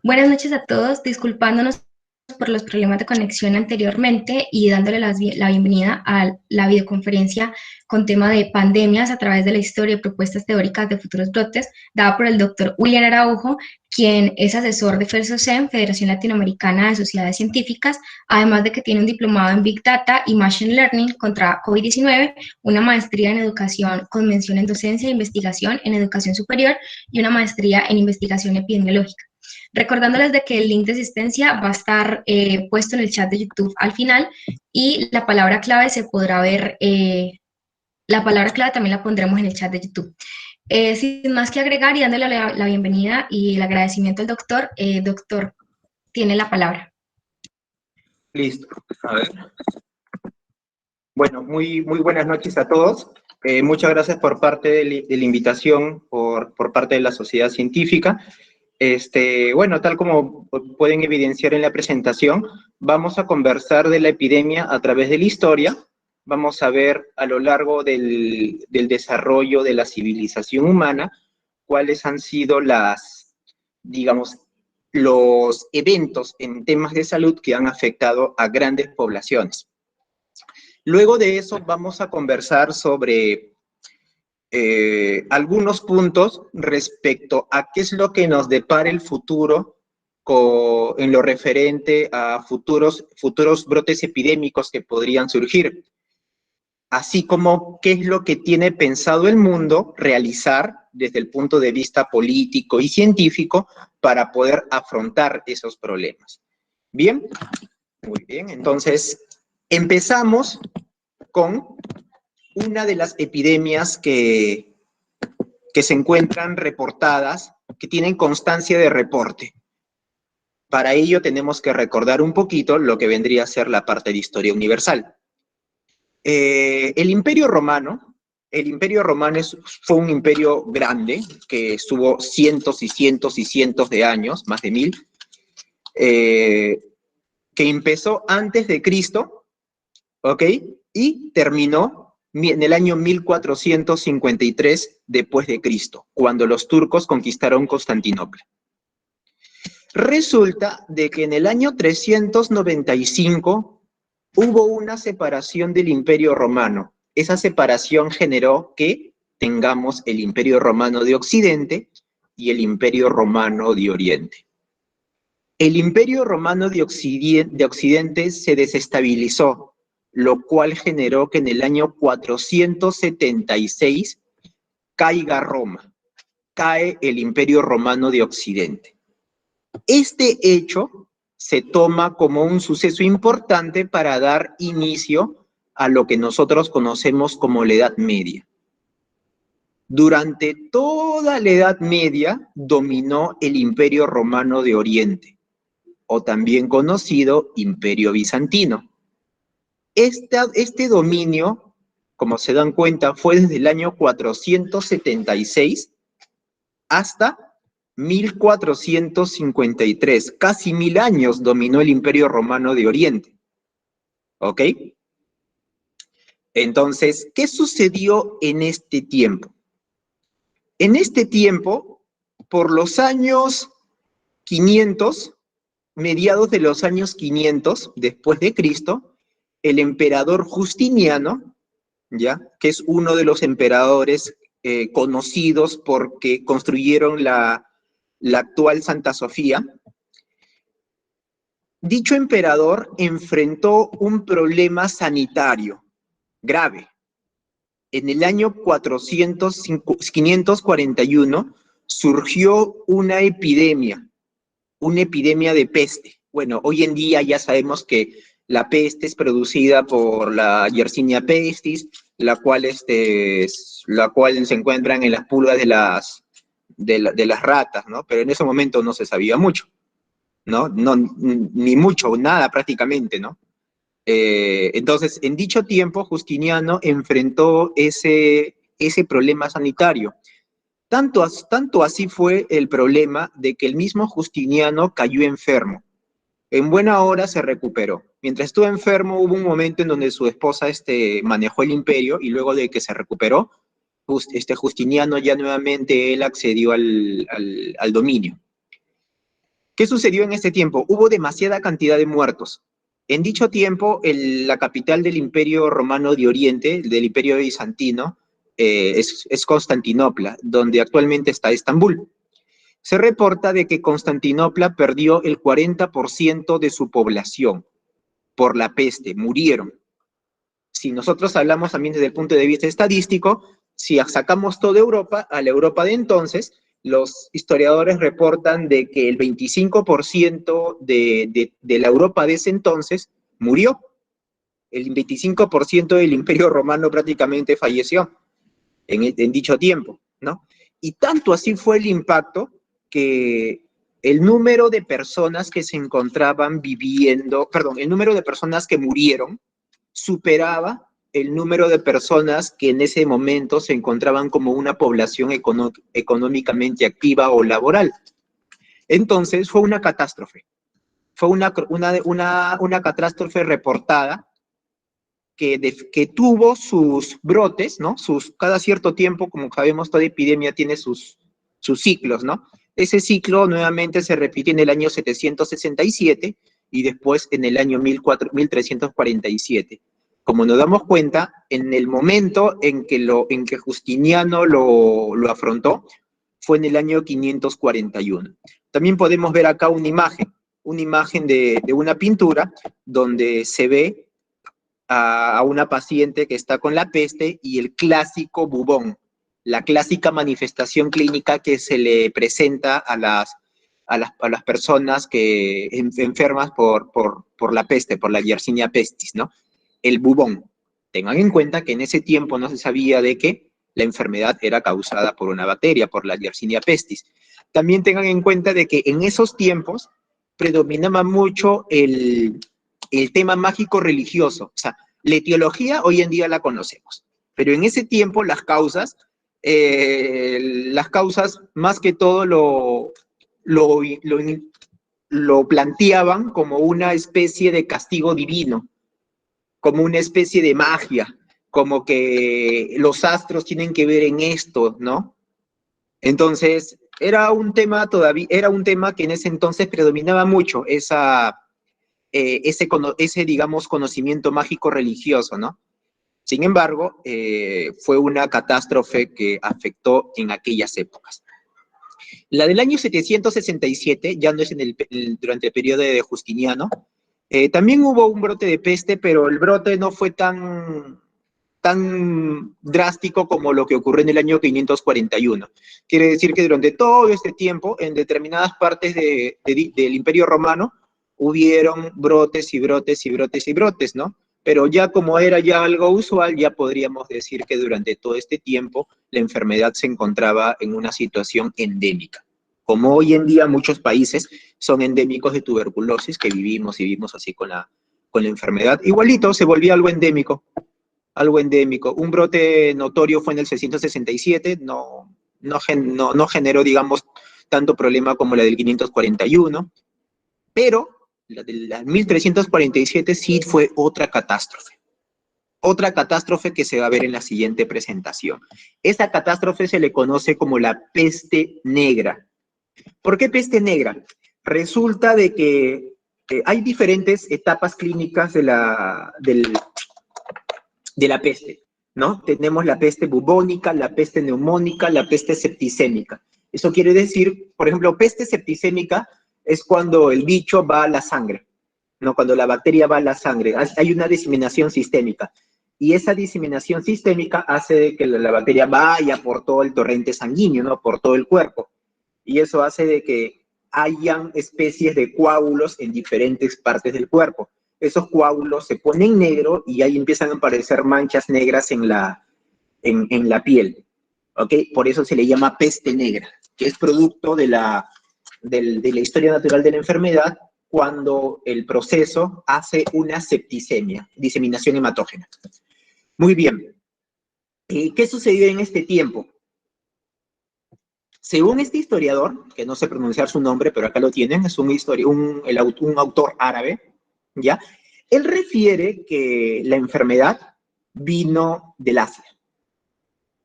Buenas noches a todos, disculpándonos por los problemas de conexión anteriormente y dándole la bienvenida a la videoconferencia con tema de pandemias a través de la historia y propuestas teóricas de futuros brotes, dada por el doctor William Araujo, quien es asesor de FELSOCEN, Federación Latinoamericana de Sociedades Científicas, además de que tiene un diplomado en Big Data y Machine Learning contra COVID-19, una maestría en educación con mención en docencia e investigación en educación superior y una maestría en investigación epidemiológica. Recordándoles de que el link de asistencia va a estar puesto en el chat de YouTube al final y la palabra clave se podrá ver, la palabra clave también la pondremos en el chat de YouTube. Sin más que agregar y dándole la bienvenida y el agradecimiento al doctor, doctor, tiene la palabra. Listo, a ver. Bueno, muy buenas noches a todos. Muchas gracias por parte de la invitación, por parte de la sociedad científica. Bueno, tal como pueden evidenciar en la presentación, vamos a conversar de la epidemia a través de la historia. Vamos a ver a lo largo del desarrollo de la civilización humana cuáles han sido digamos, los eventos en temas de salud que han afectado a grandes poblaciones. Luego de eso vamos a conversar sobre algunos puntos respecto a qué es lo que nos depara el futuro en lo referente a futuros brotes epidémicos que podrían surgir, así como qué es lo que tiene pensado el mundo realizar desde el punto de vista político y científico para poder afrontar esos problemas. ¿Bien? Muy bien, entonces empezamos con una de las epidemias que se encuentran reportadas, que tienen constancia de reporte. Para ello tenemos que recordar un poquito lo que vendría a ser la parte de historia universal. El Imperio Romano fue un imperio grande, que estuvo cientos y cientos y cientos de años, más de 1000, que empezó antes de Cristo, ¿ok? Y terminó en el año 1453 después de Cristo, cuando los turcos conquistaron Constantinopla. Resulta de que en el año 395 hubo una separación del Imperio Romano. Esa separación generó que tengamos el Imperio Romano de Occidente y el Imperio Romano de Oriente. El Imperio Romano de Occidente se desestabilizó, lo cual generó que en el año 476 caiga Roma, cae el Imperio Romano de Occidente. Este hecho se toma como un suceso importante para dar inicio a lo que nosotros conocemos como la Edad Media. Durante toda la Edad Media dominó el Imperio Romano de Oriente, o también conocido Imperio Bizantino. Este dominio, como se dan cuenta, fue desde el año 476 hasta 1453. Casi 1000 años dominó el Imperio Romano de Oriente. ¿Ok? Entonces, ¿qué sucedió en este tiempo? En este tiempo, por los años 500, mediados de los años 500 después de Cristo, el emperador Justiniano, ¿ya?, que es uno de los emperadores conocidos porque construyeron la actual Santa Sofía, dicho emperador enfrentó un problema sanitario grave. En el año 541 surgió una epidemia de peste. Bueno, hoy en día ya sabemos que la peste es producida por la Yersinia pestis, la cual se encuentran en las pulgas de las ratas, ¿no? Pero en ese momento no se sabía mucho, ¿no? Ni mucho, nada prácticamente, ¿no? Entonces, en dicho tiempo, Justiniano enfrentó ese problema sanitario. Tanto así fue el problema de que el mismo Justiniano cayó enfermo. En buena hora se recuperó. Mientras estuvo enfermo, hubo un momento en donde su esposa manejó el imperio, y luego de que se recuperó, Justiniano ya nuevamente él accedió al dominio. ¿Qué sucedió en este tiempo? Hubo demasiada cantidad de muertos. En dicho tiempo, la capital del Imperio Romano de Oriente, del Imperio Bizantino, es Constantinopla, donde actualmente está Estambul. Se reporta de que Constantinopla perdió el 40% de su población por la peste, murieron. Si nosotros hablamos también desde el punto de vista estadístico, si sacamos toda Europa, a la Europa de entonces, los historiadores reportan de que el 25% de la Europa de ese entonces murió. El 25% del Imperio Romano prácticamente falleció en dicho tiempo, ¿no? Y tanto así fue el impacto que el número de personas que se encontraban viviendo, perdón, el número de personas que murieron superaba el número de personas que en ese momento se encontraban como una población económicamente activa o laboral. Entonces fue una catástrofe. Fue una catástrofe reportada que tuvo sus brotes, ¿no? Cada cierto tiempo, como sabemos, toda epidemia tiene sus ciclos, ¿no? Ese ciclo nuevamente se repite en el año 767 y después en el año 1347. Como nos damos cuenta, en el momento en que Justiniano lo afrontó, fue en el año 541. También podemos ver acá una imagen de una pintura donde se ve a una paciente que está con la peste y el clásico bubón, la clásica manifestación clínica que se le presenta a las personas que enfermas por la peste, por la Yersinia pestis, ¿no? El bubón. Tengan en cuenta que en ese tiempo no se sabía de que la enfermedad era causada por una bacteria, por la Yersinia pestis. También tengan en cuenta de que en esos tiempos predominaba mucho el tema mágico religioso. O sea, la etiología hoy en día la conocemos, pero en ese tiempo las causas más que todo lo planteaban como una especie de castigo divino, como una especie de magia, como que los astros tienen que ver en esto, ¿no? Entonces, era un tema que en ese entonces predominaba mucho ese, digamos, conocimiento mágico religioso, ¿no? Sin embargo, fue una catástrofe que afectó en aquellas épocas. La del año 767, ya no es durante el periodo de Justiniano, también hubo un brote de peste, pero el brote no fue tan drástico como lo que ocurrió en el año 541. Quiere decir que durante todo este tiempo, en determinadas partes del Imperio Romano, hubieron brotes y brotes y brotes y brotes, ¿no? Pero ya como era ya algo usual, ya podríamos decir que durante todo este tiempo la enfermedad se encontraba en una situación endémica. Como hoy en día muchos países son endémicos de tuberculosis, que vivimos así con la enfermedad, igualito se volvía algo endémico. Un brote notorio fue en el 667, no generó, digamos, tanto problema como la del 541, pero la del 1347 sí fue otra catástrofe. Otra catástrofe que se va a ver en la siguiente presentación. Esta catástrofe se le conoce como la peste negra. ¿Por qué peste negra? Resulta de que hay diferentes etapas clínicas de la peste, ¿no? Tenemos la peste bubónica, la peste neumónica, la peste septicémica. Eso quiere decir, por ejemplo, peste septicémica es cuando el bicho va a la sangre, ¿no? Cuando la bacteria va a la sangre. Hay una diseminación sistémica. Y esa diseminación sistémica hace que la bacteria vaya por todo el torrente sanguíneo, ¿no? Por todo el cuerpo. Y eso hace de que hayan especies de coágulos en diferentes partes del cuerpo. Esos coágulos se ponen negro y ahí empiezan a aparecer manchas negras en la piel. ¿Ok? Por eso se le llama peste negra, que es producto de la historia natural de la enfermedad cuando el proceso hace una septicemia, diseminación hematógena. Muy bien. ¿Qué sucedió en este tiempo? Según este historiador, que no sé pronunciar su nombre, pero acá lo tienen, es un autor árabe, ¿ya? Él refiere que la enfermedad vino del Asia,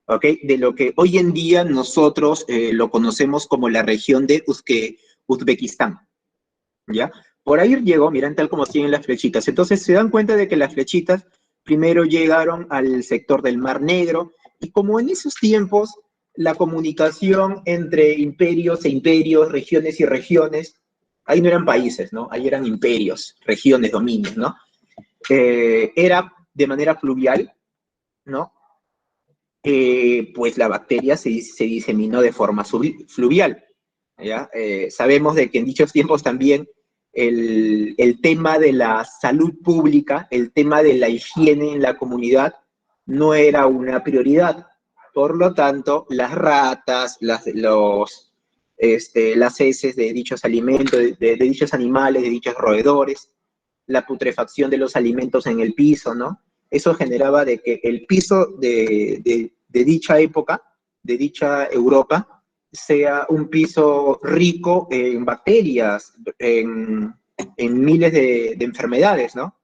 ¿ok? De lo que hoy en día nosotros lo conocemos como la región de Uzbekistán, ¿ya? Por ahí llegó, miren, tal como siguen las flechitas. Entonces se dan cuenta de que las flechitas primero llegaron al sector del Mar Negro, y como en esos tiempos la comunicación entre imperios e imperios, regiones y regiones, ahí no eran países, ¿no? Ahí eran imperios, regiones, dominios, ¿no? Era de manera fluvial, ¿no? Pues la bacteria se diseminó de forma fluvial, ¿ya? Sabemos de que en dichos tiempos también el tema de la salud pública, el tema de la higiene en la comunidad, no era una prioridad. Por lo tanto, las ratas, las heces de dichos alimentos, de dichos animales, de dichos roedores, la putrefacción de los alimentos en el piso, ¿no? Eso generaba de que el piso de dicha época, de dicha Europa, sea un piso rico en bacterias, en miles de enfermedades, ¿no?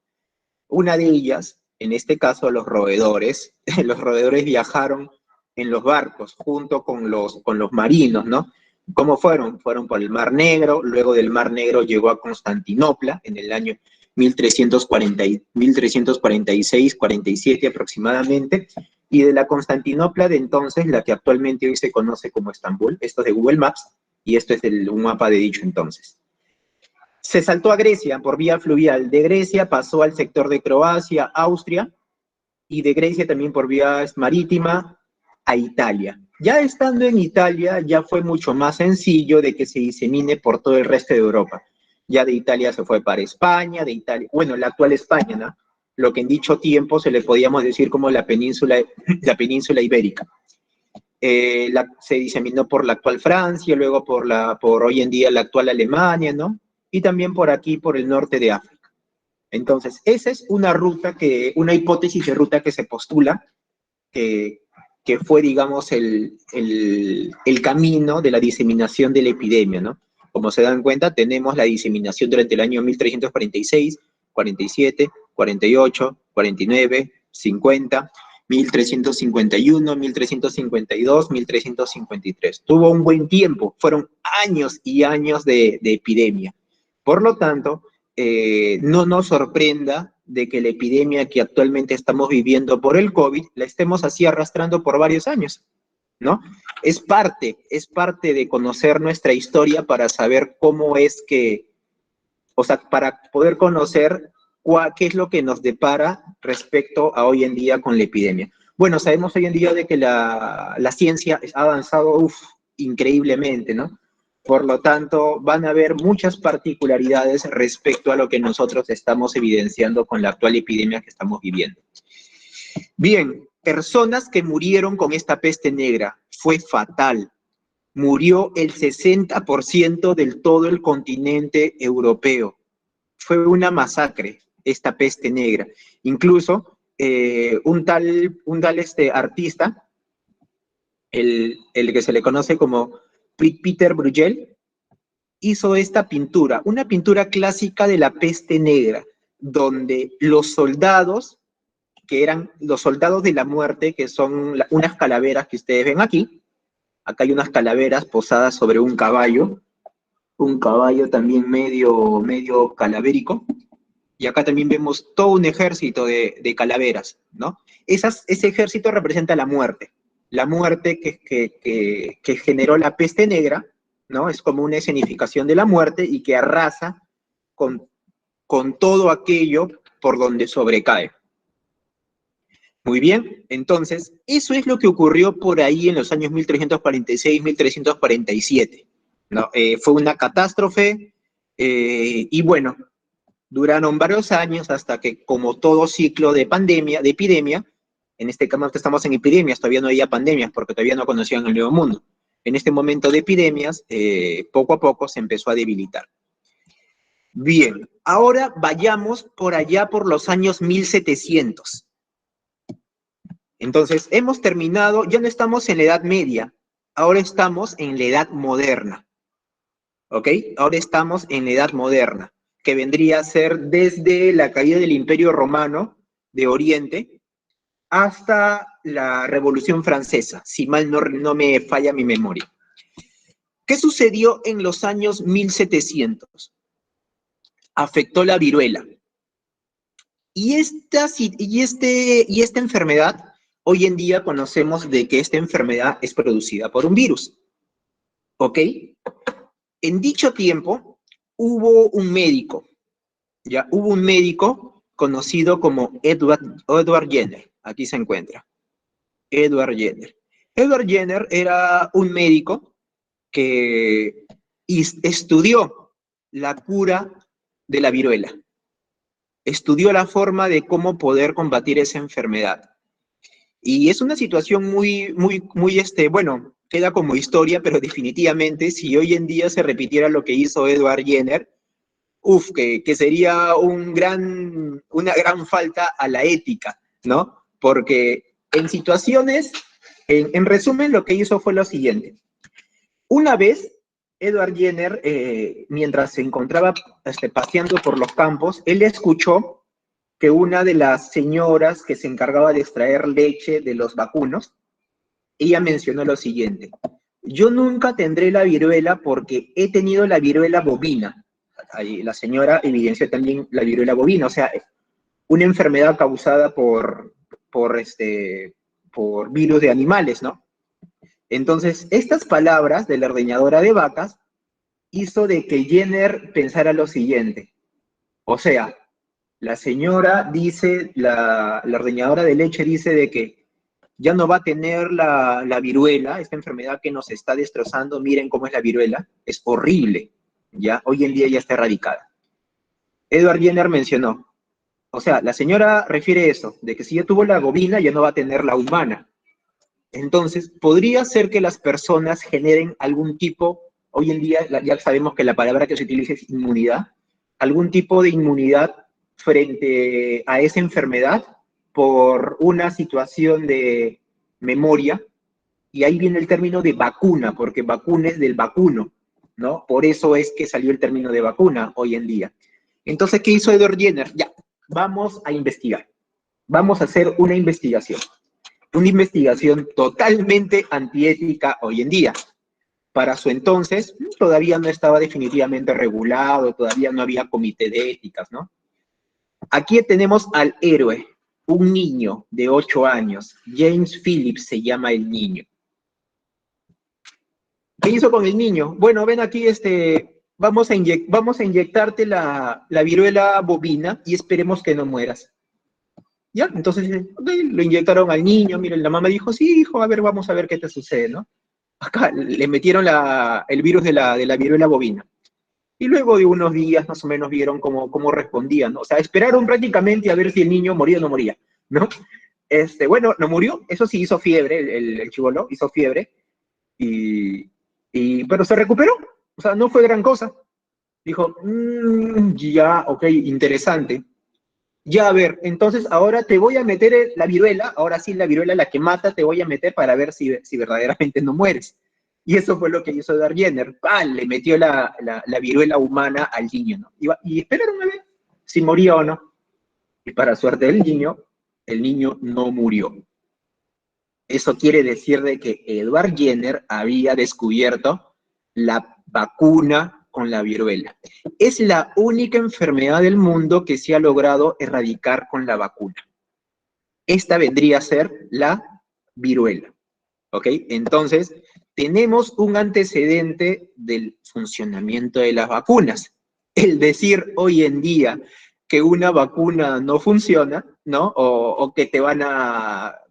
Una de ellas, en este caso, los roedores. Los roedores viajaron en los barcos junto con los marinos, ¿no? ¿Cómo fueron? Fueron por el Mar Negro, luego del Mar Negro llegó a Constantinopla en el año 1346-47 aproximadamente, y de la Constantinopla de entonces, la que actualmente hoy se conoce como Estambul, esto es de Google Maps, y esto es un mapa de dicho entonces. Se saltó a Grecia por vía fluvial. De Grecia pasó al sector de Croacia, Austria, y de Grecia también por vía marítima a Italia. Ya estando en Italia, ya fue mucho más sencillo de que se disemine por todo el resto de Europa. Ya de Italia se fue para España, de Italia, bueno, la actual España, ¿no? Lo que en dicho tiempo se le podíamos decir como la península ibérica. Se diseminó por la actual Francia, luego por hoy en día la actual Alemania, ¿no? Y también por aquí, por el norte de África. Entonces, esa es una ruta una hipótesis de ruta que se postula, que fue, digamos, el camino de la diseminación de la epidemia, ¿no? Como se dan cuenta, tenemos la diseminación durante el año 1346, 47, 48, 49, 50, 1351, 1352, 1353. Tuvo un buen tiempo, fueron años y años de epidemia. Por lo tanto, no nos sorprenda de que la epidemia que actualmente estamos viviendo por el COVID la estemos así arrastrando por varios años, ¿no? Es parte de conocer nuestra historia para saber cómo es que, o sea, para poder conocer qué es lo que nos depara respecto a hoy en día con la epidemia. Bueno, sabemos hoy en día de que la ciencia ha avanzado increíblemente, ¿no? Por lo tanto, van a haber muchas particularidades respecto a lo que nosotros estamos evidenciando con la actual epidemia que estamos viviendo. Bien, personas que murieron con esta peste negra, fue fatal. Murió el 60% del todo el continente europeo. Fue una masacre esta peste negra. Incluso un tal artista, el que se le conoce como Peter Bruegel, hizo esta pintura, una pintura clásica de la peste negra, donde los soldados, que eran los soldados de la muerte, que son unas calaveras que ustedes ven aquí, acá hay unas calaveras posadas sobre un caballo también medio calavérico, y acá también vemos todo un ejército de calaveras, ¿no? Ese ejército representa la muerte que generó la peste negra, ¿no? Es como una escenificación de la muerte y que arrasa con todo aquello por donde sobrecae. Muy bien, entonces, eso es lo que ocurrió por ahí en los años 1346, 1347, ¿no? Fue una catástrofe y bueno, duraron varios años hasta que, como todo ciclo de epidemia, en este caso estamos en epidemias, todavía no había pandemias porque todavía no conocían el Nuevo Mundo. En este momento de epidemias, poco a poco se empezó a debilitar. Bien, ahora vayamos por allá por los años 1700. Entonces, hemos terminado, ya no estamos en la Edad Media, ahora estamos en la Edad Moderna. ¿Ok? Ahora estamos en la Edad Moderna, que vendría a ser desde la caída del Imperio Romano de Oriente hasta la Revolución Francesa, si mal no me falla mi memoria. ¿Qué sucedió en los años 1700? afectó la viruela. Y esta enfermedad, hoy en día conocemos de que esta enfermedad es producida por un virus, ¿ok? En dicho tiempo hubo un médico, ya hubo un médico conocido como Edward Jenner, aquí se encuentra, Edward Jenner. Edward Jenner era un médico que estudió la cura de la viruela, estudió la forma de cómo poder combatir esa enfermedad. Y es una situación bueno, queda como historia, pero definitivamente si hoy en día se repitiera lo que hizo Edward Jenner, que sería una gran falta a la ética, ¿no? Porque en situaciones, en resumen, lo que hizo fue lo siguiente. Una vez, Edward Jenner, mientras se encontraba paseando por los campos, él escuchó que una de las señoras que se encargaba de extraer leche de los vacunos, ella mencionó lo siguiente: yo nunca tendré la viruela porque he tenido la viruela bovina. Ahí la señora evidenció también la viruela bovina, o sea, una enfermedad causada por virus de animales, ¿no? Entonces, estas palabras de la ordeñadora de vacas hizo de que Jenner pensara lo siguiente: o sea, la señora dice, la ordeñadora de leche dice de que ya no va a tener la viruela, esta enfermedad que nos está destrozando, miren cómo es la viruela, es horrible, ya, hoy en día ya está erradicada. Edward Jenner mencionó, o sea, la señora refiere eso, de que si ya tuvo la bovina, ya no va a tener la humana. Entonces, podría ser que las personas generen algún tipo, hoy en día ya sabemos que la palabra que se utiliza es inmunidad, algún tipo de inmunidad frente a esa enfermedad por una situación de memoria, y ahí viene el término de vacuna, porque vacuna es del vacuno, ¿no? Por eso es que salió el término de vacuna hoy en día. Entonces, ¿qué hizo Edward Jenner? Ya, vamos a investigar, vamos a hacer una investigación totalmente antiética hoy en día. Para su entonces, todavía no estaba definitivamente regulado, todavía no había comité de éticas, ¿no? Aquí tenemos al héroe, un niño de 8 años, James Phillips se llama el niño. ¿Qué hizo con el niño? Bueno, ven aquí, vamos a inyectarte la viruela bovina y esperemos que no mueras. ¿Ya? Entonces, okay, lo inyectaron al niño, miren, la mamá dijo, sí, hijo, a ver, vamos a ver qué te sucede, ¿no? Acá le metieron el virus de la viruela bovina. Y luego de unos días más o menos vieron cómo respondían, ¿no? O sea, esperaron prácticamente a ver si el niño moría o no moría, ¿no? Bueno, no murió, eso sí hizo fiebre, el chibolo hizo fiebre, pero se recuperó, o sea, no fue gran cosa. Dijo, ya, ok, interesante. Ya, a ver, entonces ahora te voy a meter la viruela, ahora sí la viruela, la que mata, te voy a meter para ver si verdaderamente no mueres. Y eso fue lo que hizo Edward Jenner. Le metió la viruela humana al niño, ¿no? Y esperaron a ver si moría o no. Y para suerte del niño, el niño no murió. Eso quiere decir de que Edward Jenner había descubierto la vacuna con la viruela. Es la única enfermedad del mundo que se ha logrado erradicar con la vacuna. Esta vendría a ser la viruela, ¿ok? Entonces, tenemos un antecedente del funcionamiento de las vacunas. El decir hoy en día que una vacuna no funciona, ¿no? O que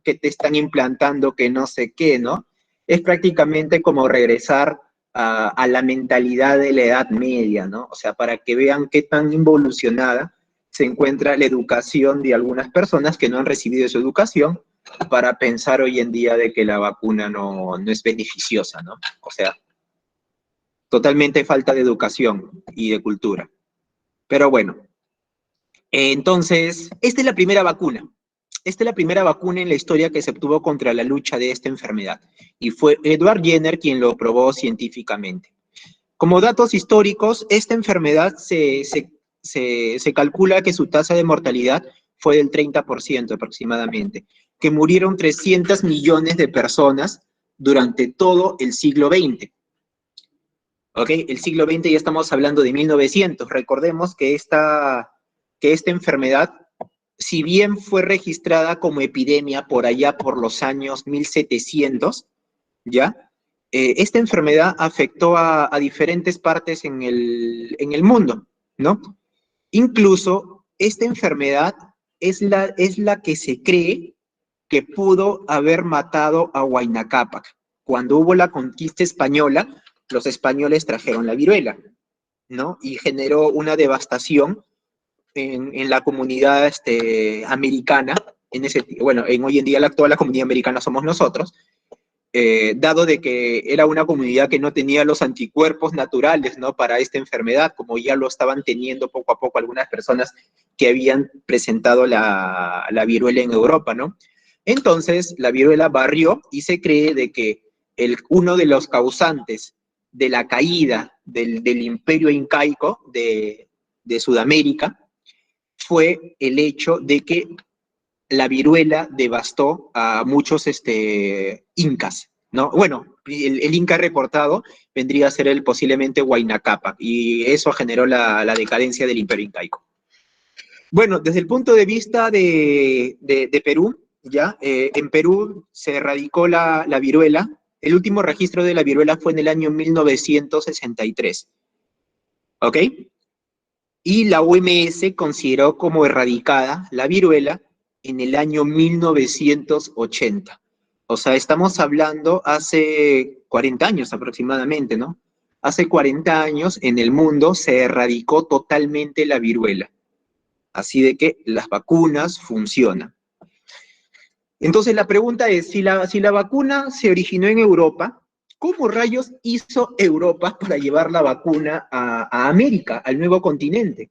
que te están implantando que no sé qué, ¿no? Es prácticamente como regresar a la mentalidad de la Edad Media, ¿no? O sea, para que vean qué tan involucionada se encuentra la educación de algunas personas que no han recibido su educación para pensar hoy en día de que la vacuna no es beneficiosa, ¿no? O sea, totalmente falta de educación y de cultura. Pero bueno, entonces, esta es la primera vacuna. Esta es la primera vacuna en la historia que se obtuvo contra la lucha de esta enfermedad. Y fue Edward Jenner quien lo probó científicamente. Como datos históricos, esta enfermedad se calcula que su tasa de mortalidad fue del 30% aproximadamente, que murieron 300 millones de personas durante todo el siglo XX. ¿ok? El siglo XX ya estamos hablando de 1900. Recordemos que esta enfermedad, si bien fue registrada como epidemia por allá por los años 1700, ¿ya? Esta enfermedad afectó a diferentes partes en el mundo, ¿no? Incluso esta enfermedad es la que se cree que pudo haber matado a Huayna Cápac. Cuando hubo la conquista española, los españoles trajeron la viruela, ¿no? Y generó una devastación en la comunidad americana, hoy en día toda la comunidad americana somos nosotros, dado de que era una comunidad que no tenía los anticuerpos naturales, ¿no? Para esta enfermedad, como ya lo estaban teniendo poco a poco algunas personas que habían presentado la viruela en Europa, ¿no? Entonces, la viruela barrió y se cree de que uno de los causantes de la caída del imperio incaico de Sudamérica fue el hecho de que la viruela devastó a muchos incas, ¿no? Bueno, el inca reportado vendría a ser posiblemente Huayna Cápac, y eso generó la decadencia del imperio incaico. Bueno, desde el punto de vista de Perú, ¿ya? En Perú se erradicó la viruela. El último registro de la viruela fue en el año 1963, ¿ok? Y la OMS consideró como erradicada la viruela en el año 1980. O sea, estamos hablando hace 40 años aproximadamente, ¿no? Hace 40 años en el mundo se erradicó totalmente la viruela. Así de que las vacunas funcionan. Entonces la pregunta es, si la vacuna se originó en Europa, ¿cómo rayos hizo Europa para llevar la vacuna a América, al nuevo continente?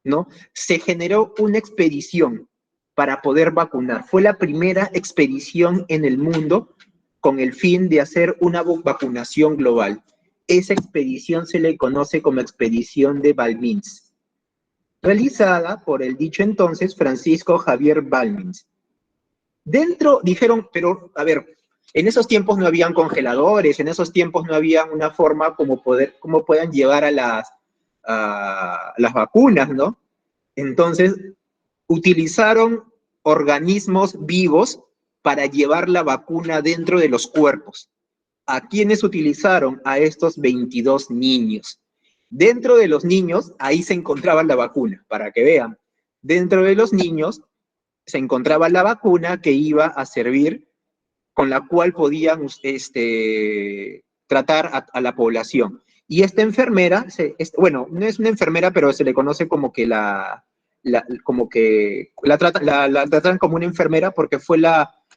¿No? Se generó una expedición para poder vacunar. Fue la primera expedición en el mundo con el fin de hacer una vacunación global. Esa expedición se le conoce como Expedición de Balmins, realizada por el dicho entonces Francisco Javier Balmins. Dentro dijeron, pero a ver, en esos tiempos no habían congeladores, en esos tiempos no había una forma como puedan llevar a las vacunas, ¿no? Entonces, utilizaron organismos vivos para llevar la vacuna dentro de los cuerpos. ¿A quiénes utilizaron? A estos 22 niños. Dentro de los niños, ahí se encontraba la vacuna, para que vean. Dentro de los niños se encontraba la vacuna que iba a servir, con la cual podían tratar a la población. Y esta enfermera, bueno, no es una enfermera, pero se le conoce como que la tratan como una enfermera, porque fue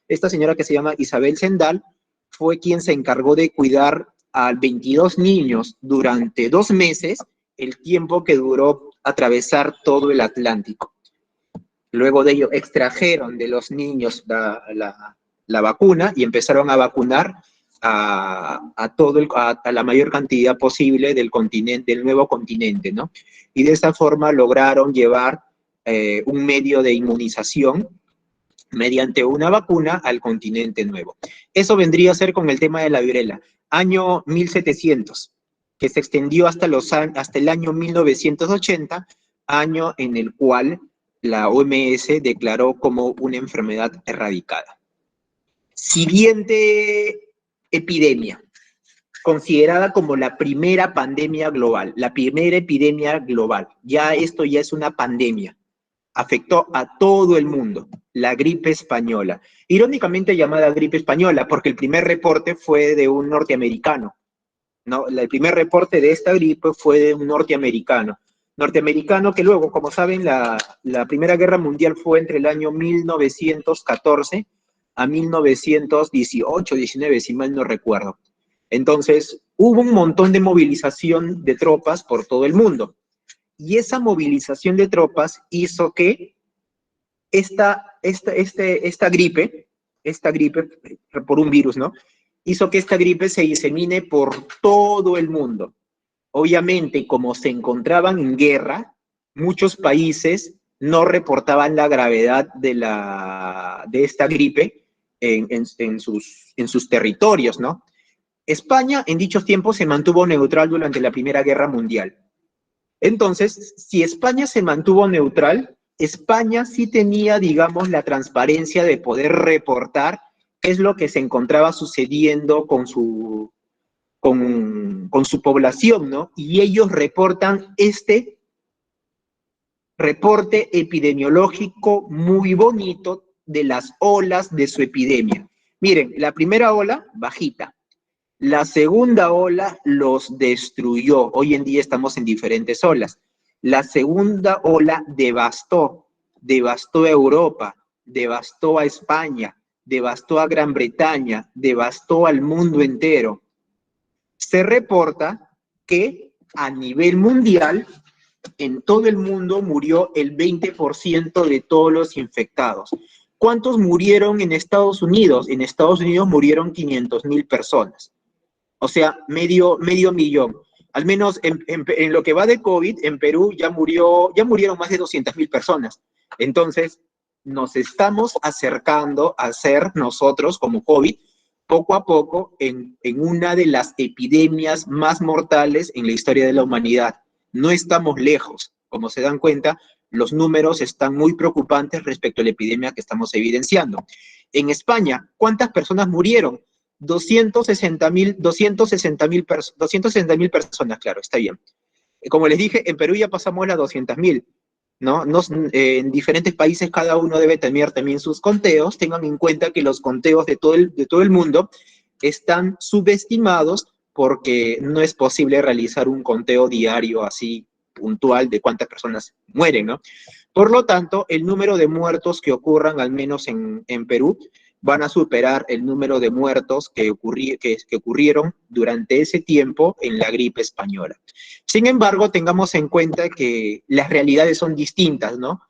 esta señora que se llama Isabel Zendal, fue quien se encargó de cuidar a 22 niños durante 2 meses, el tiempo que duró atravesar todo el Atlántico. Luego de ello extrajeron de los niños la vacuna y empezaron a vacunar a la mayor cantidad posible del nuevo continente, ¿no? Y de esta forma lograron llevar un medio de inmunización mediante una vacuna al continente nuevo. Eso vendría a ser con el tema de la viruela. Año 1700, que se extendió hasta el año 1980, año en el cual la OMS declaró como una enfermedad erradicada. Siguiente epidemia, considerada como la primera pandemia global, la primera epidemia global. Esto ya es una pandemia. Afectó a todo el mundo, la gripe española. Irónicamente llamada gripe española, porque el primer reporte fue de un norteamericano, ¿no? El primer reporte de esta gripe fue de un norteamericano que luego, como saben, la Primera Guerra Mundial fue entre el año 1914 a 1918, 19, si mal no recuerdo. Entonces, hubo un montón de movilización de tropas por todo el mundo. Y esa movilización de tropas hizo que esta gripe, por un virus, ¿no? Hizo que esta gripe se disemine por todo el mundo. Obviamente, como se encontraban en guerra, muchos países no reportaban la gravedad de esta gripe en sus territorios, ¿no? España en dichos tiempos se mantuvo neutral durante la Primera Guerra Mundial. Entonces, si España se mantuvo neutral, España sí tenía, digamos, la transparencia de poder reportar qué es lo que se encontraba sucediendo con su población, ¿no? Y ellos reportan este reporte epidemiológico muy bonito de las olas de su epidemia. Miren, la primera ola, bajita. La segunda ola los destruyó. Hoy en día estamos en diferentes olas. La segunda ola devastó a Europa, devastó a España, devastó a Gran Bretaña, devastó al mundo entero. Se reporta que a nivel mundial, en todo el mundo murió el 20% de todos los infectados. ¿Cuántos murieron en Estados Unidos? En Estados Unidos murieron 500,000 personas. O sea, medio millón. Al menos en lo que va de COVID, en Perú ya murieron más de 200,000 personas. Entonces, nos estamos acercando a ser nosotros, como COVID, poco a poco, en una de las epidemias más mortales en la historia de la humanidad. No estamos lejos. Como se dan cuenta, los números están muy preocupantes respecto a la epidemia que estamos evidenciando. En España, ¿cuántas personas murieron? 260,000 personas, claro, está bien. Como les dije, en Perú ya pasamos las 200,000, ¿no? En diferentes países cada uno debe tener también sus conteos. Tengan en cuenta que los conteos de todo el mundo están subestimados porque no es posible realizar un conteo diario así puntual de cuántas personas mueren, ¿no? Por lo tanto, el número de muertos que ocurran, al menos en Perú, van a superar el número de muertos que ocurrieron durante ese tiempo en la gripe española. Sin embargo, tengamos en cuenta que las realidades son distintas, ¿no?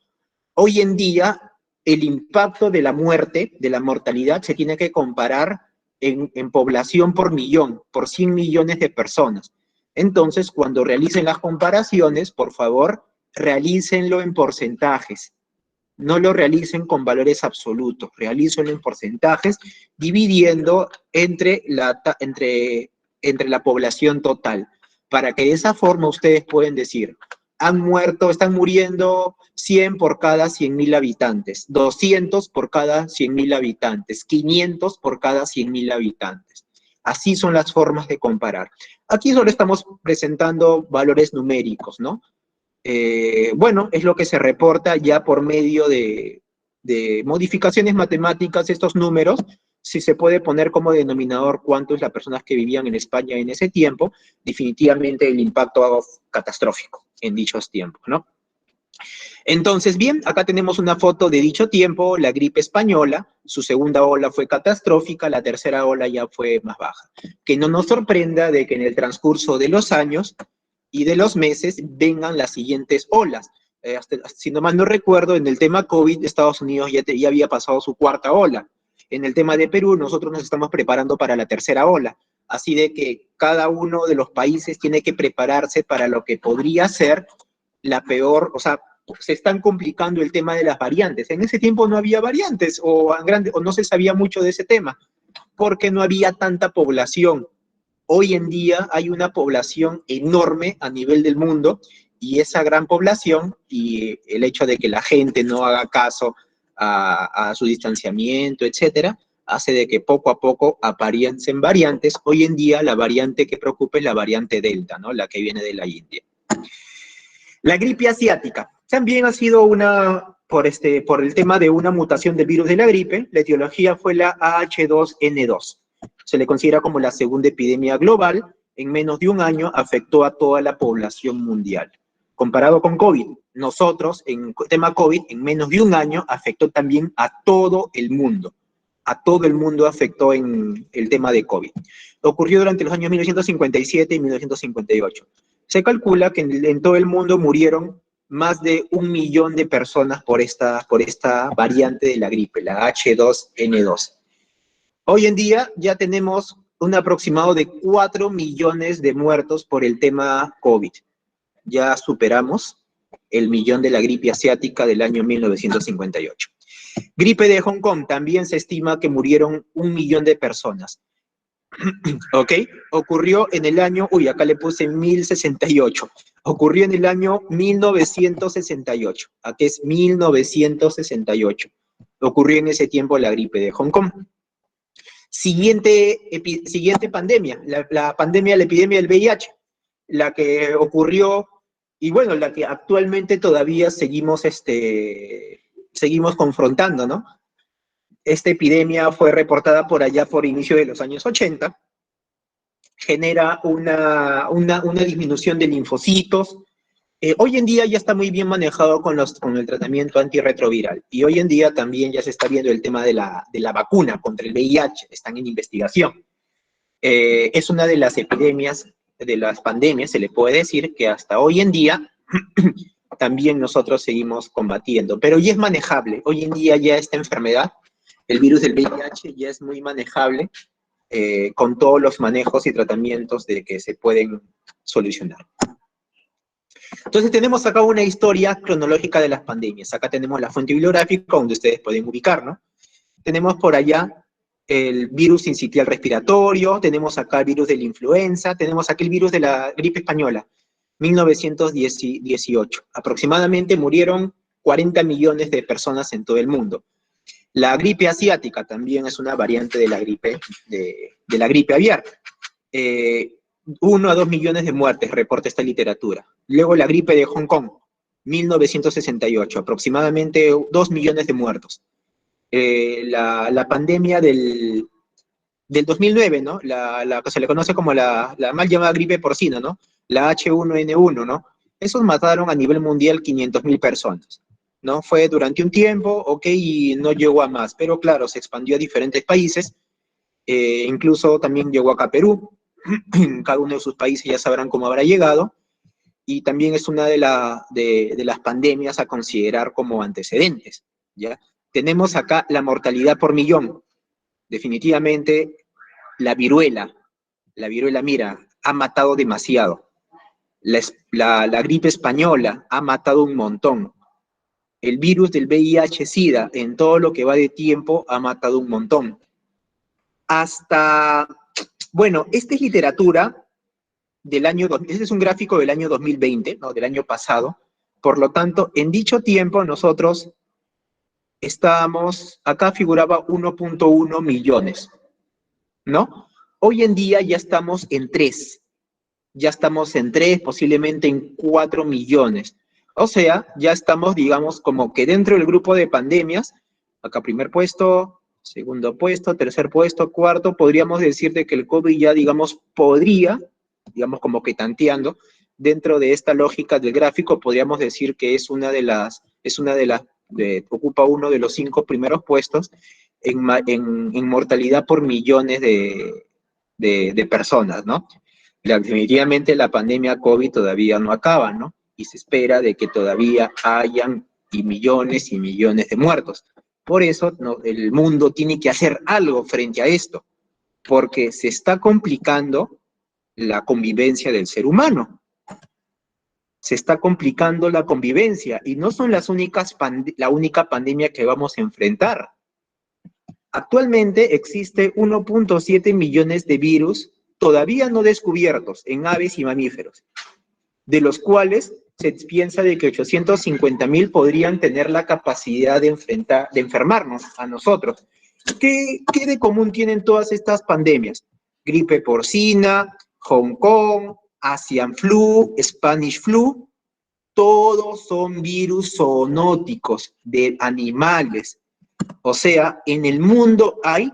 Hoy en día, el impacto de la muerte, de la mortalidad, se tiene que comparar en población por millón, por 100 millones de personas. Entonces, cuando realicen las comparaciones, por favor, realícenlo en porcentajes. No lo realicen con valores absolutos, realícenlo en porcentajes, dividiendo entre la población total, para que de esa forma ustedes pueden decir, están muriendo 100 por cada 100,000 habitantes, 200 por cada 100,000 habitantes, 500 por cada 100,000 habitantes. Así son las formas de comparar. Aquí solo estamos presentando valores numéricos, ¿no? Bueno, es lo que se reporta ya por medio de modificaciones matemáticas, estos números, si se puede poner como denominador cuántos las personas que vivían en España en ese tiempo, definitivamente el impacto catastrófico en dichos tiempos, ¿no? Entonces, bien, acá tenemos una foto de dicho tiempo, la gripe española, su segunda ola fue catastrófica, la tercera ola ya fue más baja. Que no nos sorprenda de que en el transcurso de los años y de los meses vengan las siguientes olas. Si no mal no recuerdo, en el tema COVID, Estados Unidos ya había pasado su cuarta ola. En el tema de Perú, nosotros nos estamos preparando para la tercera ola. Así de que cada uno de los países tiene que prepararse para lo que podría ser la peor, o sea, se están complicando el tema de las variantes. En ese tiempo no había variantes o no se sabía mucho de ese tema, porque no había tanta población. Hoy en día hay una población enorme a nivel del mundo y esa gran población y el hecho de que la gente no haga caso a su distanciamiento, etcétera, hace de que poco a poco aparecen variantes. Hoy en día la variante que preocupa es la variante Delta, ¿no? La que viene de la India. La gripe asiática también ha sido por el tema de una mutación del virus de la gripe. La etiología fue la H2N2. Se le considera como la segunda epidemia global. En menos de un año afectó a toda la población mundial. Comparado con COVID, nosotros, en tema COVID, en menos de un año afectó también a todo el mundo. A todo el mundo afectó en el tema de COVID. Ocurrió durante los años 1957 y 1958. Se calcula que en todo el mundo murieron más de 1 millón de personas por esta variante de la gripe, la H2N2. Hoy en día ya tenemos un aproximado de 4 millones de muertos por el tema COVID. Ya superamos el millón de la gripe asiática del año 1958. Gripe de Hong Kong, también se estima que murieron 1 millón de personas. ¿Ok? Ocurrió en el año, uy, acá le puse 1068. Ocurrió en el año 1968. Aquí es 1968. Ocurrió en ese tiempo la gripe de Hong Kong. Siguiente pandemia, la pandemia, la epidemia del VIH, la que ocurrió, y bueno, la que actualmente todavía seguimos confrontando, ¿no? Esta epidemia fue reportada por allá por inicio de los años 80, genera una disminución de linfocitos. Hoy en día ya está muy bien manejado con el tratamiento antirretroviral, y hoy en día también ya se está viendo el tema de la vacuna contra el VIH, están en investigación. Es una de las epidemias, de las pandemias, se le puede decir que hasta hoy en día también nosotros seguimos combatiendo, pero ya es manejable. Hoy en día ya esta enfermedad, el virus del VIH, ya es muy manejable, con todos los manejos y tratamientos de que se pueden solucionar. Entonces tenemos acá una historia cronológica de las pandemias. Acá tenemos la fuente bibliográfica donde ustedes pueden ubicar, ¿no? Tenemos por allá el virus sincitial respiratorio, tenemos acá el virus de la influenza, tenemos aquí el virus de la gripe española, 1918. Aproximadamente murieron 40 millones de personas en todo el mundo. La gripe asiática también es una variante de la gripe aviar. 1 a 2 millones de muertes, reporta esta literatura. Luego la gripe de Hong Kong, 1968, aproximadamente 2 millones de muertos. La pandemia del 2009, ¿no? La que se le conoce como la mal llamada gripe porcina, ¿no? La H1N1, ¿no? Esos mataron a nivel mundial 500.000 personas, ¿no? Fue durante un tiempo, ok, y no llegó a más, pero claro, se expandió a diferentes países, incluso también llegó acá a Perú. En cada uno de sus países ya sabrán cómo habrá llegado, y también es una de las pandemias a considerar como antecedentes, ¿ya? Tenemos acá la mortalidad por millón. Definitivamente la viruela, mira, ha matado demasiado. La gripe española ha matado un montón. El virus del VIH-Sida, en todo lo que va de tiempo, ha matado un montón. Bueno, esta es literatura este es un gráfico del año 2020, ¿no? Del año pasado. Por lo tanto, en dicho tiempo nosotros acá figuraba 1.1 millones, ¿no? Hoy en día ya estamos en 3, posiblemente en 4 millones. O sea, ya estamos, digamos, como que dentro del grupo de pandemias, acá primer puesto, segundo puesto, tercer puesto, cuarto, podríamos decir de que el COVID ya, digamos, digamos, como que tanteando, dentro de esta lógica del gráfico, podríamos decir que ocupa uno de los 5 primeros puestos en mortalidad por millones de personas, ¿no? Definitivamente la pandemia COVID todavía no acaba, ¿no? Y se espera de que todavía hayan millones de muertos. Por eso, ¿no?, el mundo tiene que hacer algo frente a esto, porque se está complicando la convivencia del ser humano. Se está complicando la convivencia, y no son la única pandemia que vamos a enfrentar. Actualmente existe 1.7 millones de virus todavía no descubiertos en aves y mamíferos, de los cuales se piensa de que 850.000 podrían tener la capacidad de enfermarnos a nosotros. ¿Qué de común tienen todas estas pandemias? Gripe porcina, Hong Kong, Asian flu, Spanish flu, todos son virus zoonóticos de animales. O sea, en el mundo hay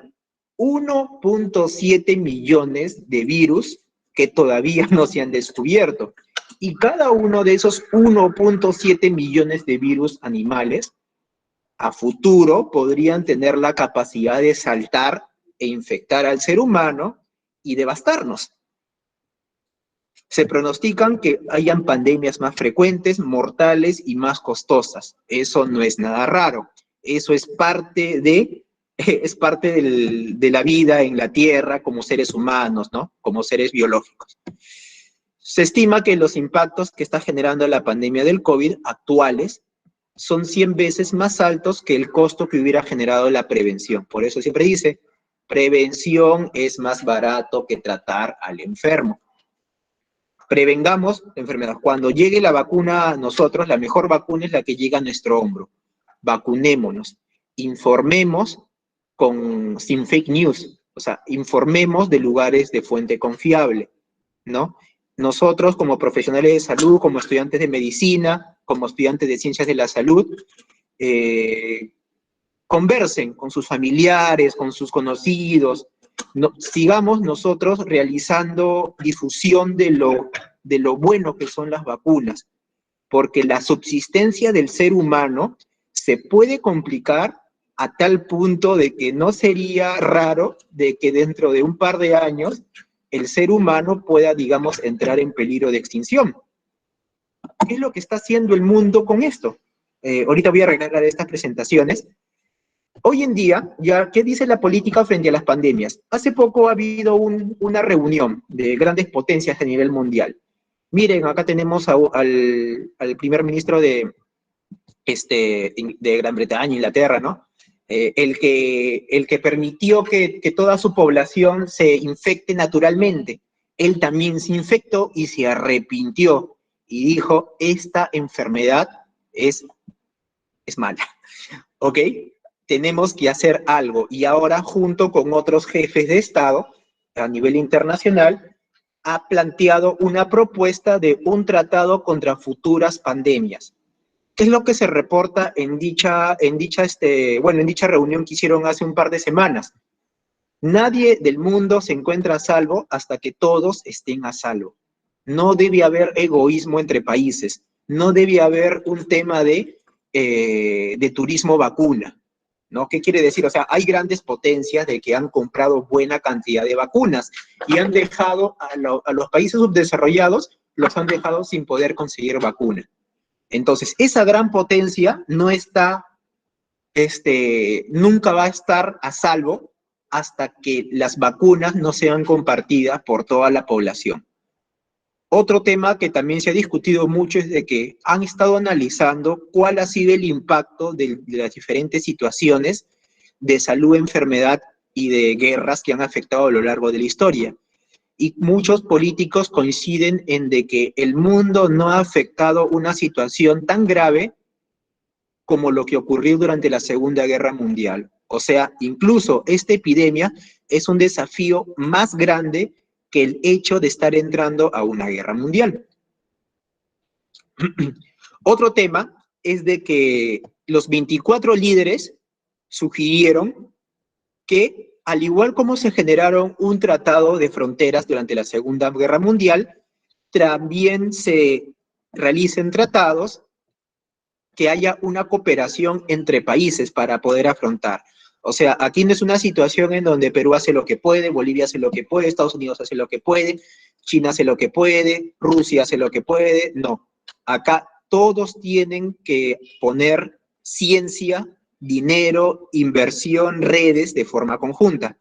1.7 millones de virus que todavía no se han descubierto. Y cada uno de esos 1.7 millones de virus animales, a futuro, podrían tener la capacidad de saltar e infectar al ser humano y devastarnos. Se pronostican que hayan pandemias más frecuentes, mortales y más costosas. Eso no es nada raro. Eso es parte de la vida en la Tierra como seres humanos, ¿no? Como seres biológicos. Se estima que los impactos que está generando la pandemia del COVID actuales son 100 veces más altos que el costo que hubiera generado la prevención. Por eso siempre dice, Prevención es más barato que tratar al enfermo. Prevengamos la enfermedad. Cuando llegue la vacuna a nosotros, la mejor vacuna es la que llega a nuestro hombro. Vacunémonos, informemos sin fake news, o sea, informemos de lugares de fuente confiable, ¿no? Nosotros como profesionales de salud, como estudiantes de medicina, como estudiantes de ciencias de la salud, conversen con sus familiares, con sus conocidos, no, sigamos nosotros realizando difusión de lo bueno que son las vacunas, porque la subsistencia del ser humano se puede complicar a tal punto de que no sería raro de que dentro de un par de años el ser humano pueda, digamos, entrar en peligro de extinción. ¿Qué es lo que está haciendo el mundo con esto? Ahorita voy a arreglar estas presentaciones. Hoy en día, ya, ¿qué dice la política frente a las pandemias? Hace poco ha habido una reunión de grandes potencias a nivel mundial. Miren, acá tenemos al primer ministro de Gran Bretaña, Inglaterra, ¿no? El que permitió que toda su población se infecte naturalmente. Él también se infectó y se arrepintió y dijo, esta enfermedad es mala, ¿ok? Tenemos que hacer algo. Y ahora, junto con otros jefes de Estado a nivel internacional, ha planteado una propuesta de un tratado contra futuras pandemias. ¿Qué es lo que se reporta en dicha reunión que hicieron hace un par de semanas? Nadie del mundo se encuentra a salvo hasta que todos estén a salvo. No debe haber egoísmo entre países. No debe haber un tema de turismo vacuna, ¿no? ¿Qué quiere decir? O sea, hay grandes potencias de que han comprado buena cantidad de vacunas y han dejado a los países subdesarrollados, los han dejado sin poder conseguir vacuna. Entonces, esa gran potencia no está, nunca va a estar a salvo hasta que las vacunas no sean compartidas por toda la población. Otro tema que también se ha discutido mucho es de que han estado analizando cuál ha sido el impacto de las diferentes situaciones de salud, enfermedad y de guerras que han afectado a lo largo de la historia. Y muchos políticos coinciden en de que el mundo no ha afectado una situación tan grave como lo que ocurrió durante la Segunda Guerra Mundial. O sea, incluso esta epidemia es un desafío más grande que el hecho de estar entrando a una guerra mundial. Otro tema es de que los 24 líderes sugirieron que, al igual como se generaron un tratado de fronteras durante la Segunda Guerra Mundial, también se realicen tratados que haya una cooperación entre países para poder afrontar. O sea, aquí no es una situación en donde Perú hace lo que puede, Bolivia hace lo que puede, Estados Unidos hace lo que puede, China hace lo que puede, Rusia hace lo que puede. No, acá todos tienen que poner ciencia, dinero, inversión, redes de forma conjunta.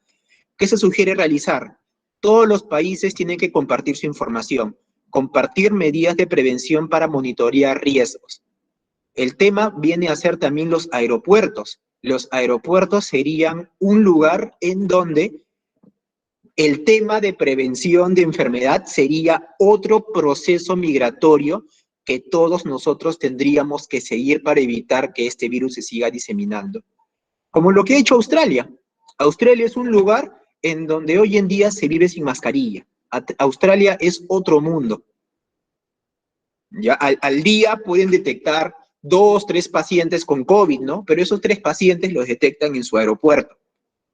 ¿Qué se sugiere realizar? Todos los países tienen que compartir su información, compartir medidas de prevención para monitorear riesgos. El tema viene a ser también los aeropuertos. Los aeropuertos serían un lugar en donde el tema de prevención de enfermedad sería otro proceso migratorio que todos nosotros tendríamos que seguir para evitar que este virus se siga diseminando. Como lo que ha hecho Australia. Australia es un lugar en donde hoy en día se vive sin mascarilla. Australia es otro mundo. ¿Ya? Al día pueden detectar 2, 3 pacientes con COVID, ¿no? Pero esos 3 pacientes los detectan en su aeropuerto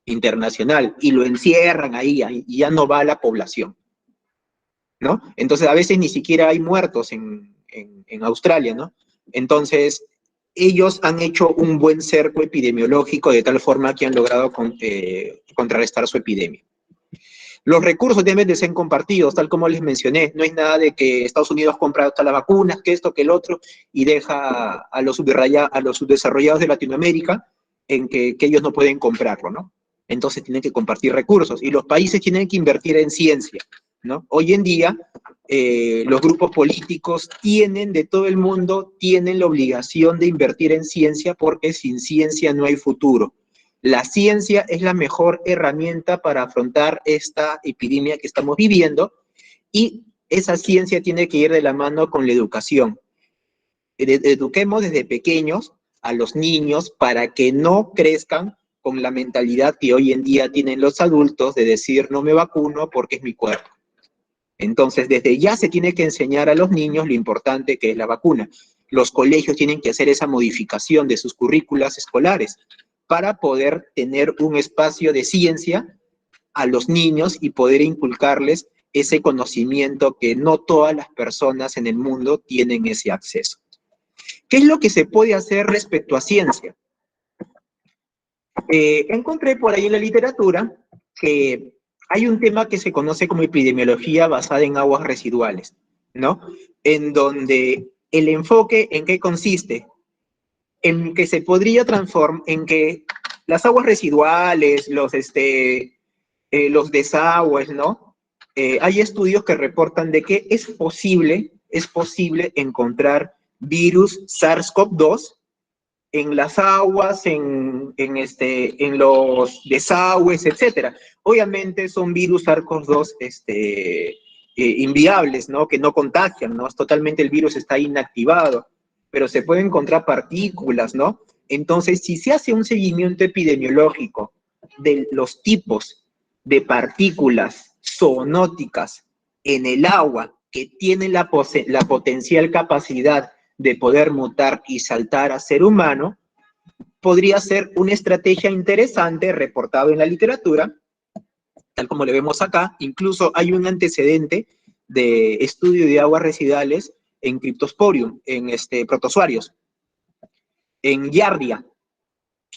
internacional y lo encierran ahí y ya no va a la población, ¿no? Entonces, a veces ni siquiera hay muertos en Australia, ¿no? Entonces, ellos han hecho un buen cerco epidemiológico de tal forma que han logrado contrarrestar su epidemia. Los recursos deben de ser compartidos, tal como les mencioné. No hay nada de que Estados Unidos compra hasta las vacunas, que esto, que el otro, y deja a los subdesarrollados de Latinoamérica en que ellos no pueden comprarlo, ¿no? Entonces tienen que compartir recursos, y los países tienen que invertir en ciencia, ¿no? Hoy en día, los grupos políticos de todo el mundo, tienen la obligación de invertir en ciencia, porque sin ciencia no hay futuro. La ciencia es la mejor herramienta para afrontar esta epidemia que estamos viviendo y esa ciencia tiene que ir de la mano con la educación. Eduquemos desde pequeños a los niños para que no crezcan con la mentalidad que hoy en día tienen los adultos de decir no me vacuno porque es mi cuerpo. Entonces, desde ya se tiene que enseñar a los niños lo importante que es la vacuna. Los colegios tienen que hacer esa modificación de sus currículas escolares para poder tener un espacio de ciencia a los niños y poder inculcarles ese conocimiento que no todas las personas en el mundo tienen ese acceso. ¿Qué es lo que se puede hacer respecto a ciencia? Encontré por ahí en la literatura que hay un tema que se conoce como epidemiología basada en aguas residuales, ¿no? En donde el enfoque, ¿en qué consiste? En que se podría transformar, en que las aguas residuales, los desagües, ¿no? Hay estudios que reportan de que es posible encontrar virus SARS-CoV-2 en las aguas, en los desagües, etcétera. Obviamente son virus SARS-CoV-2 inviables, ¿no? Que no contagian, ¿no? Totalmente el virus está inactivado, pero se pueden encontrar partículas, ¿no? Entonces, si se hace un seguimiento epidemiológico de los tipos de partículas zoonóticas en el agua que tienen la potencial capacidad de poder mutar y saltar a ser humano, podría ser una estrategia interesante reportado en la literatura, tal como le vemos acá. Incluso hay un antecedente de estudio de aguas residuales en Cryptosporium, en protozoarios, en Giardia,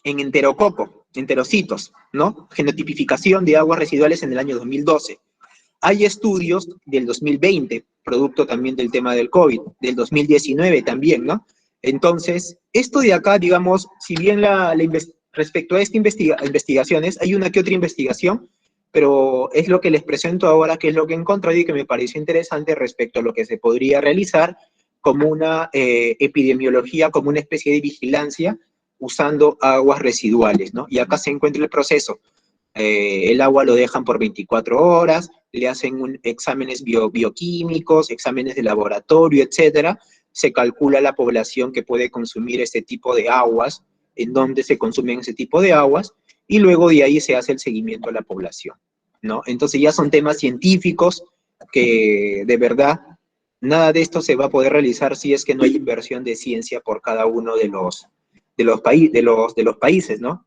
en enterococo, enterocitos, ¿no? Genotipificación de aguas residuales en el año 2012. Hay estudios del 2020, producto también del tema del COVID, del 2019 también, ¿no? Entonces, esto de acá, digamos, si bien respecto a esta investigaciones, hay una que otra investigación, pero es lo que les presento ahora, que es lo que he encontrado y que me pareció interesante respecto a lo que se podría realizar como una epidemiología, como una especie de vigilancia usando aguas residuales, ¿no? Y acá se encuentra el proceso. El agua lo dejan por 24 horas, le hacen exámenes bioquímicos, exámenes de laboratorio, etcétera. Se calcula la población que puede consumir este tipo de aguas, en dónde se consumen ese tipo de aguas, y luego de ahí se hace el seguimiento a la población, ¿no? Entonces ya son temas científicos que de verdad nada de esto se va a poder realizar si es que no hay inversión de ciencia por cada uno de los países, ¿no?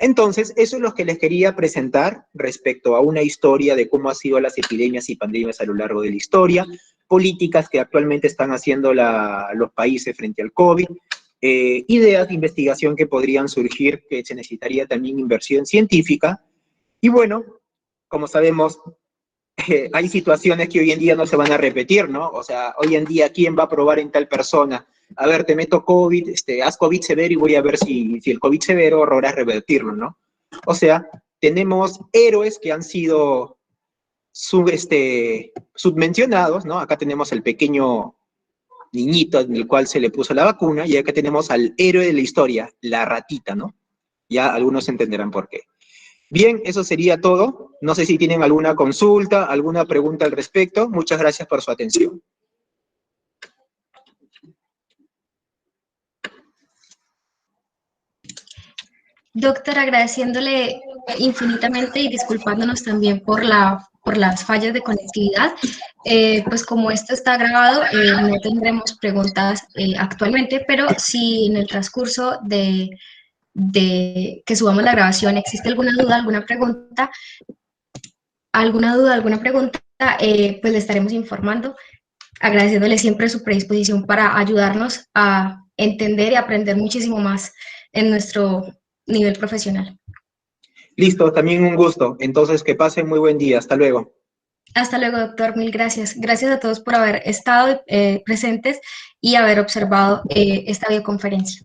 Entonces, eso es lo que les quería presentar respecto a una historia de cómo han sido las epidemias y pandemias a lo largo de la historia, políticas que actualmente están haciendo los países frente al COVID, ideas de investigación que podrían surgir, que se necesitaría también inversión científica, y bueno, como sabemos, hay situaciones que hoy en día no se van a repetir, ¿no? O sea, hoy en día, ¿quién va a probar en tal persona? A ver, te meto COVID, haz COVID severo y voy a ver si el COVID severo logras revertirlo, ¿no? O sea, tenemos héroes que han sido submencionados, ¿no? Acá tenemos el pequeño niñito en el cual se le puso la vacuna, y acá tenemos al héroe de la historia, la ratita, ¿no? Ya algunos entenderán por qué. Bien, eso sería todo. No sé si tienen alguna consulta, alguna pregunta al respecto. Muchas gracias por su atención. Doctor, agradeciéndole infinitamente y disculpándonos también por las fallas de conectividad. Pues como esto está grabado, no tendremos preguntas actualmente, pero si en el transcurso de que subamos la grabación existe alguna duda, alguna pregunta, pues le estaremos informando, agradeciéndole siempre su predisposición para ayudarnos a entender y aprender muchísimo más en nuestro nivel profesional. Listo, también un gusto. Entonces, que pasen muy buen día. Hasta luego. Hasta luego, doctor. Mil gracias. Gracias a todos por haber estado presentes y haber observado esta videoconferencia.